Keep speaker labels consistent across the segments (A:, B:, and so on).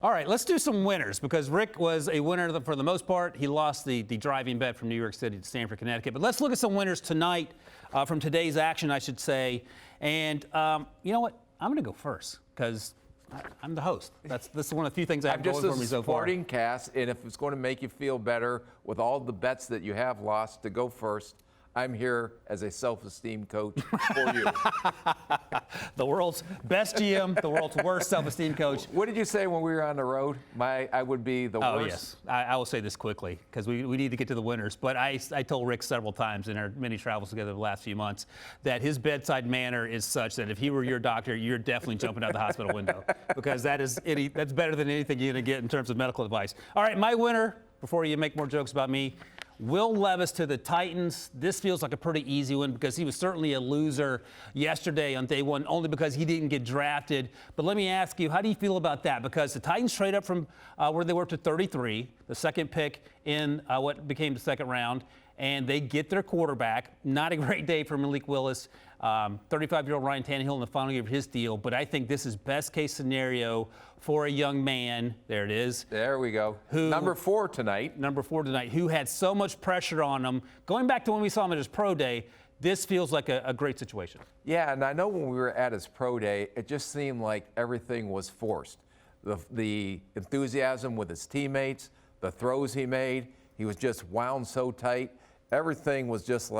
A: All right, let's do some winners because Rick was a winner for the most part. He lost the driving bet from New York City to Stamford, Connecticut. But let's look at some winners tonight from today's action, I should say. And you know what? I'm going to go first because I'm the host. This is one of the few things I have going for me so far.
B: I'm just a supporting cast, and if it's going to make you feel better with all the bets that you have lost, to go first. I'm here as a self-esteem coach for you.
A: The world's best GM, the world's worst self-esteem coach.
B: What did you say when we were on the road? I would be the worst.
A: Oh, yes. I will say this quickly because we need to get to the winners. But I told Rick several times in our many travels together the last few months that his bedside manner is such that if he were your doctor, you're definitely jumping out the hospital window because that's better than anything you're going to get in terms of medical advice. All right, my winner, before you make more jokes about me, Will Levis to the Titans. This feels like a pretty easy one because he was certainly a loser yesterday on day one, only because he didn't get drafted. But let me ask you, how do you feel about that? Because the Titans trade up from where they were to 33, the second pick in what became the second round, and they get their quarterback. Not a great day for Malik Willis. 35-year-old Ryan Tannehill in the final year of his deal. But I think this is best case scenario for a young man. There it is.
B: There we go. Number 4 tonight.
A: Number 4 tonight, who had so much pressure on him. Going back to when we saw him at his pro day, this feels like a great situation.
B: Yeah, and I know when we were at his pro day, it just seemed like everything was forced. The enthusiasm with his teammates, the throws he made, he was just wound so tight. Everything was just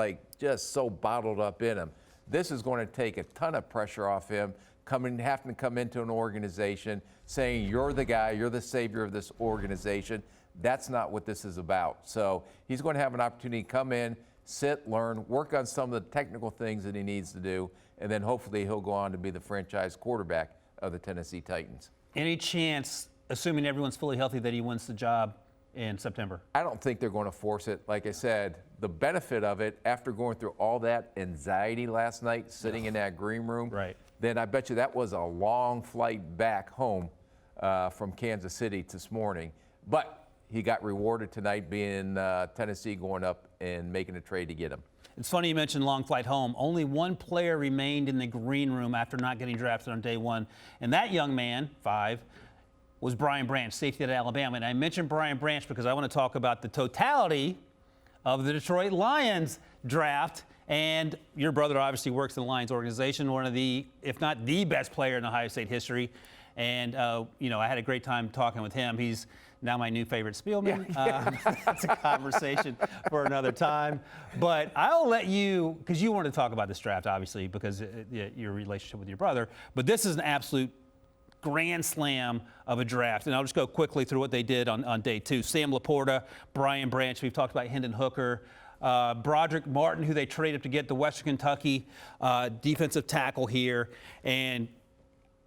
B: so bottled up in him. This is going to take a ton of pressure off him, having to come into an organization saying you're the guy, you're the savior of this organization. That's not what this is about. So he's going to have an opportunity to come in, sit, learn, work on some of the technical things that he needs to do, and then hopefully he'll go on to be the franchise quarterback of the Tennessee Titans.
A: Any chance, assuming everyone's fully healthy, that he wins the job in September?
B: I don't think they're going to force it. Like I said, the benefit of it, after going through all that anxiety last night, sitting in that green room,
A: right,
B: then I bet you that was a long flight back home from Kansas City this morning. But he got rewarded tonight being Tennessee going up and making a trade to get him.
A: It's funny you mentioned long flight home. Only one player remained in the green room after not getting drafted on day one, and that young man, 5, was Brian Branch, safety at Alabama. And I mentioned Brian Branch because I want to talk about the totality of the Detroit Lions draft. And your brother obviously works in the Lions organization, one of the, if not the best player in Ohio State history. And, I had a great time talking with him. He's now my new favorite Spielman. Yeah. That's a conversation for another time. But I'll let you, because you wanted to talk about this draft, obviously, because your relationship with your brother. But this is an absolute grand slam of a draft. And I'll just go quickly through what they did on day 2. Sam Laporta, Brian Branch, we've talked about Hendon Hooker, Broderick Martin, who they traded to get the Western Kentucky defensive tackle here. And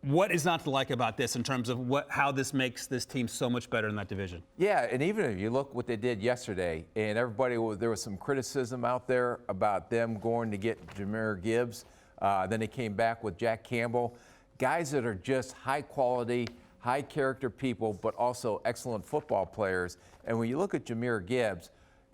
A: what is not to like about this in terms of how this makes this team so much better in that division?
B: Yeah, and even if you look what they did yesterday, and there was some criticism out there about them going to get Jahmyr Gibbs. Then they came back with Jack Campbell. Guys that are just high-quality, high-character people, but also excellent football players. And when you look at Jahmyr Gibbs,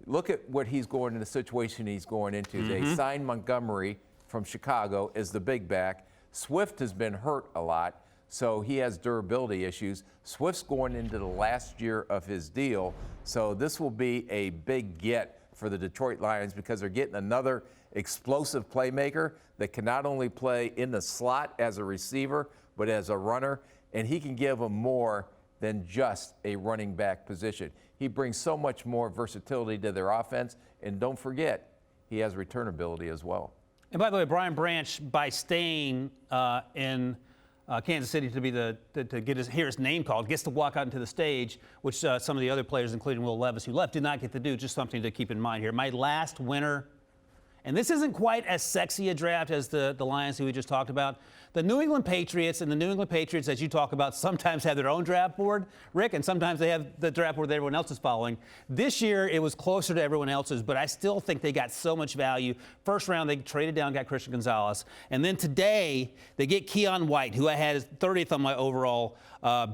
B: look at what he's going in the situation he's going into. Mm-hmm. They signed Montgomery from Chicago as the big back. Swift has been hurt a lot, so he has durability issues. Swift's going into the last year of his deal, so this will be a big get for the Detroit Lions because they're getting another explosive playmaker that can not only play in the slot as a receiver, but as a runner, and he can give them more than just a running back position. He brings so much more versatility to their offense, and don't forget, he has return ability as well.
A: And by the way, Brian Branch, by staying in Kansas City to hear his name called, gets to walk out into the stage, which some of the other players, including Will Levis, who left, did not get to do. Just something to keep in mind here. My last winner, and this isn't quite as sexy a draft as the Lions who we just talked about. The New England Patriots, and the New England Patriots, as you talk about, sometimes have their own draft board, Rick, and sometimes they have the draft board that everyone else is following. This year, it was closer to everyone else's, but I still think they got so much value. First round, they traded down, got Christian Gonzalez. And then today, they get Keon White, who I had as 30th on my overall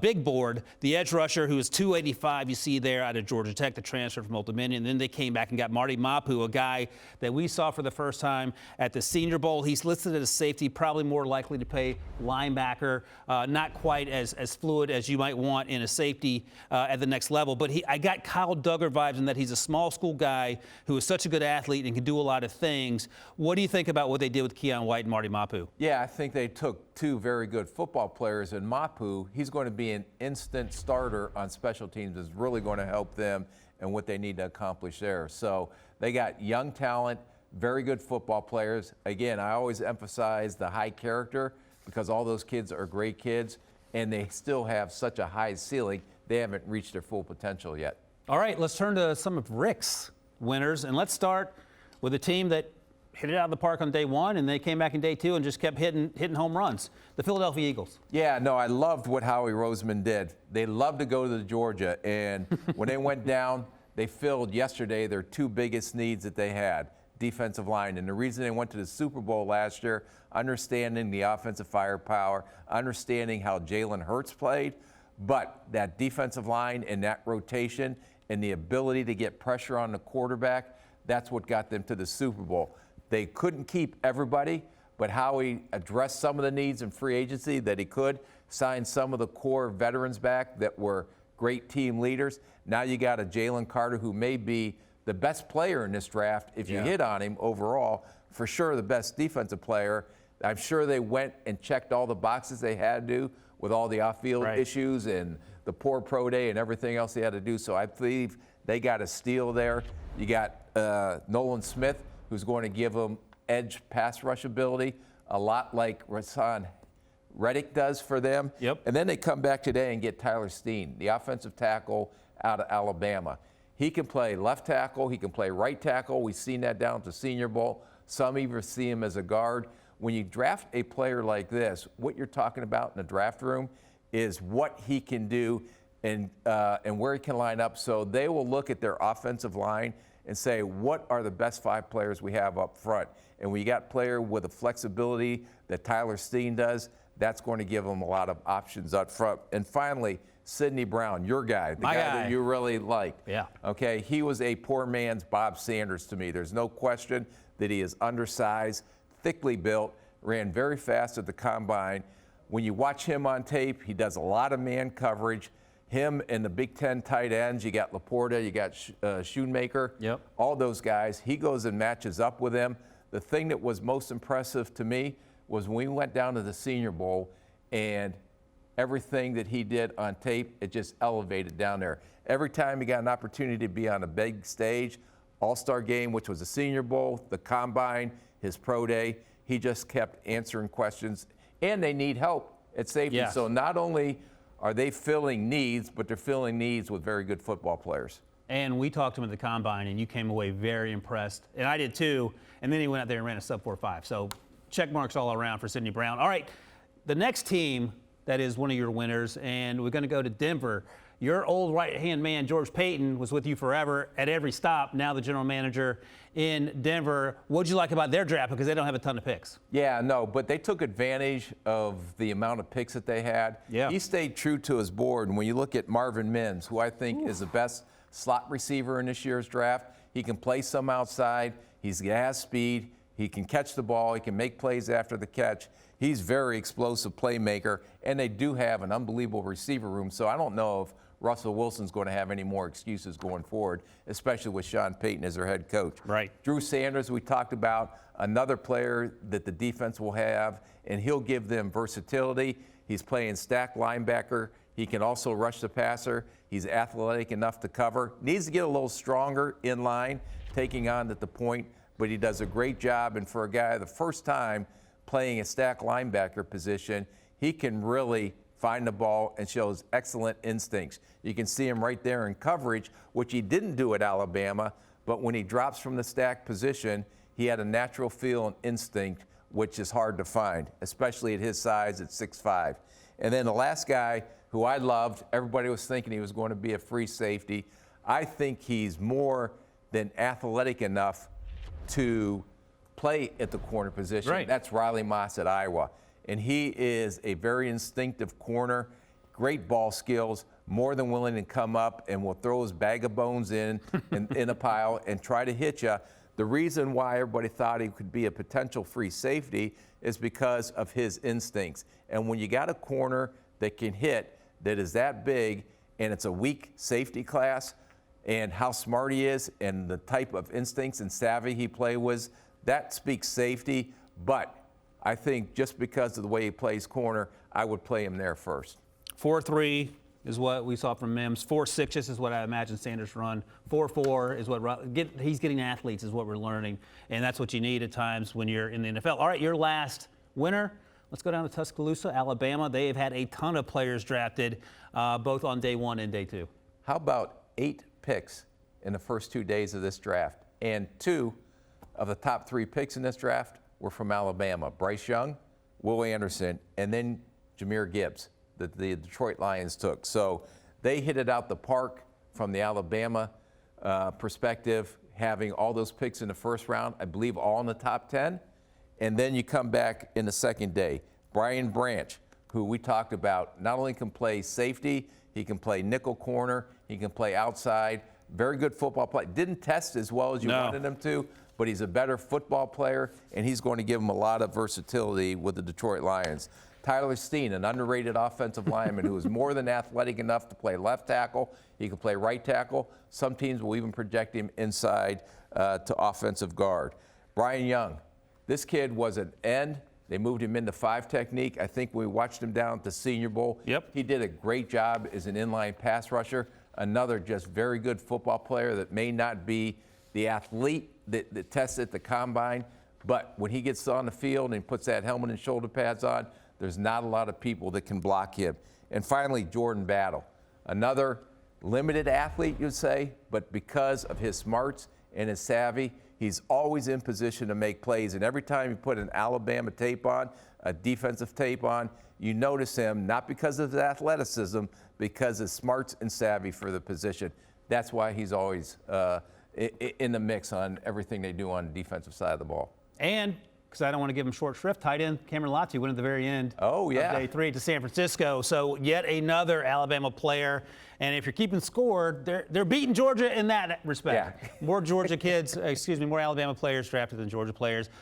A: big board, the edge rusher, who is 285, you see there, out of Georgia Tech, the transfer from Old Dominion. And then they came back and got Marty Mapu, a guy that we saw for the first time at the Senior Bowl. He's listed as safety, probably more likely to play linebacker, not quite as fluid as you might want in a safety at the next level. But I got Kyle Duggar vibes in that he's a small school guy who is such a good athlete and can do a lot of things. What do you think about what they did with Keon White and Marty Mapu?
B: Yeah, I think they took two very good football players, and Mapu, he's going to be an instant starter on special teams, is really going to help them and what they need to accomplish there. So they got young talent, very good football players. Again, I always emphasize the high character because all those kids are great kids, and they still have such a high ceiling. They haven't reached their full potential yet.
A: All right, let's turn to some of Rick's winners, and let's start with a team that hit it out of the park on day one, and they came back in day two and just kept hitting home runs. The Philadelphia Eagles.
B: Yeah, no, I loved what Howie Roseman did. They love to go to the Georgia, and when they went down, they filled yesterday their two biggest needs that they had, defensive line. And the reason they went to the Super Bowl last year, understanding the offensive firepower, understanding how Jalen Hurts played, but that defensive line and that rotation and the ability to get pressure on the quarterback, that's what got them to the Super Bowl. They couldn't keep everybody, but Howie addressed some of the needs in free agency that he could, signed some of the core veterans back that were great team leaders. Now you got a Jalen Carter who may be the best player in this draft if you hit on him overall, for sure the best defensive player. I'm sure they went and checked all the boxes they had to do with all the off-field issues and the poor pro day and everything else they had to do. So I believe they got a steal there. You got Nolan Smith, who's going to give them edge pass rush ability, a lot like Rasan Reddick does for them.
A: Yep.
B: And then they come back today and get Tyler Steen, the offensive tackle out of Alabama. He can play left tackle. He can play right tackle. We've seen that down at the Senior Bowl. Some even see him as a guard. When you draft a player like this, what you're talking about in the draft room is what he can do and where he can line up. So they will look at their offensive line and say, what are the best 5 players we have up front? And when you got a player with the flexibility that Tyler Steen does, that's going to give them a lot of options up front. And finally, Sidney Brown, your guy, the guy that you really liked.
A: Yeah.
B: Okay, he was a poor man's Bob Sanders to me. There's no question that he is undersized, thickly built, ran very fast at the combine. When you watch him on tape, he does a lot of man coverage. Him and the Big Ten tight ends, you got Laporta, you got Schoonmaker, all those guys. He goes and matches up with them. The thing that was most impressive to me was when we went down to the Senior Bowl and everything that he did on tape, it just elevated down there. Every time he got an opportunity to be on a big stage, All-Star game, which was the Senior Bowl, the Combine, his pro day, he just kept answering questions. And they need help at safety.
A: Yes.
B: So not only are they filling needs, but they're filling needs with very good football players.
A: And we talked to him at the Combine, and you came away very impressed. And I did too. And then he went out there and ran a sub-4.5. So check marks all around for Sidney Brown. All right, the next team that is one of your winners, and we're going to go to Denver. Your old right-hand man, George Payton, was with you forever at every stop, now the general manager in Denver. What'd you like about their draft? Because they don't have a ton of picks.
B: Yeah, no, but they took advantage of the amount of picks that they had.
A: Yeah.
B: He stayed true to his board. And when you look at Marvin Mims, who I think is the best slot receiver in this year's draft, he can play some outside. He has speed. He can catch the ball. He can make plays after the catch. He's very explosive playmaker, and they do have an unbelievable receiver room. So I don't know if Russell Wilson's going to have any more excuses going forward, especially with Sean Payton as their head coach.
A: Right.
B: Drew Sanders, we talked about, another player that the defense will have, and he'll give them versatility. He's playing stack linebacker. He can also rush the passer. He's athletic enough to cover. Needs to get a little stronger in line, taking on at the point, but he does a great job. And for a guy the first time playing a stack linebacker position, he can really find the ball and shows excellent instincts. You can see him right there in coverage, which he didn't do at Alabama, but when he drops from the stack position, he had a natural feel and instinct, which is hard to find, especially at his size at 6'5". And then the last guy who I loved, everybody was thinking he was going to be a free safety. I think he's more than athletic enough to play at the corner position.
A: Right.
B: That's Riley Moss at Iowa. And he is a very instinctive corner, great ball skills, more than willing to come up and will throw his bag of bones in a pile and try to hit you. The reason why everybody thought he could be a potential free safety is because of his instincts. And when you got a corner that can hit, that is that big, and it's a weak safety class, and how smart he is, and the type of instincts and savvy he plays with, that speaks safety. But I think just because of the way he plays corner, I would play him there first.
A: 4-3 is what we saw from Mims. 4-6 is what I imagine Sanders run. 4-4 is what he's getting athletes is what we're learning, and that's what you need at times when you're in the NFL. All right, your last winner. Let's go down to Tuscaloosa, Alabama. They have had a ton of players drafted, both on day 1 and day 2.
B: How about 8 picks in the first 2 days of this draft? And 2 of the top 3 picks in this draft were from Alabama. Bryce Young, Will Anderson, and then Jahmyr Gibbs that the Detroit Lions took. So they hit it out the park from the Alabama perspective, having all those picks in the first round, I believe all in the top 10. And then you come back in the second day. Brian Branch, who we talked about, not only can play safety, he can play nickel corner, he can play outside. Very good football player. Didn't test as well as you wanted him to, but he's a better football player, and he's going to give him a lot of versatility with the Detroit Lions. Tyler Steen, an underrated offensive lineman who is more than athletic enough to play left tackle. He can play right tackle. Some teams will even project him inside to offensive guard. Brian Young, this kid was an end. They moved him into 5 technique. I think we watched him down at the Senior Bowl.
A: Yep.
B: He did a great job as an inline pass rusher. Another just very good football player that may not be the athlete that tests at the combine, but when he gets on the field and puts that helmet and shoulder pads on, there's not a lot of people that can block him. And finally, Jordan Battle, another limited athlete, you'd say, but because of his smarts and his savvy, he's always in position to make plays. And every time you put an Alabama tape on, a defensive tape on, you notice him, not because of his athleticism, because of smarts and savvy for the position. That's why he's always in the mix on everything they do on the defensive side of the ball.
A: And because I don't want to give him short shrift, tight end Cameron Latu went at the very end
B: of
A: day 3 to San Francisco. So yet another Alabama player. And if you're keeping score, they're beating Georgia in that respect.
B: Yeah.
A: More Alabama players drafted than Georgia players.